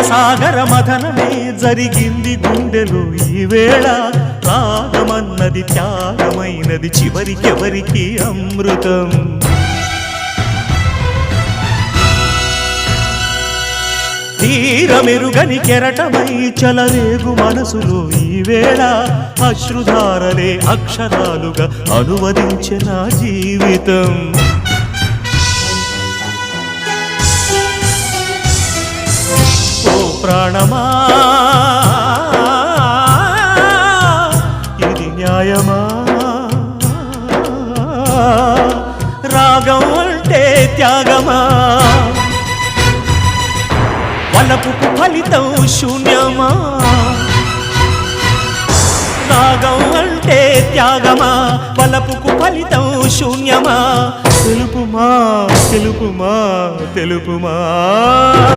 సాగర మథనమే జరిగింది గుండెలో ఈ వేళ రాగమన్నది త్యాగమైనది చివరికెవరికి అమృతం తీరమెరుగని కెరటమై చలరేగు మనసులో ఈ వేళ అశ్రుధారలే అక్షరాలుగా అనువదించే నా జీవితం ఓ ప్రాణమా ఇది న్యాయమా రాగం అంటే త్యాగమా వలపుకు ఫలితం శూన్యమా రాగం అంటే త్యాగమా వలపుకు ఫలితం శూన్యమా తెలుపుమా తెలుపుమా తెలుపుమా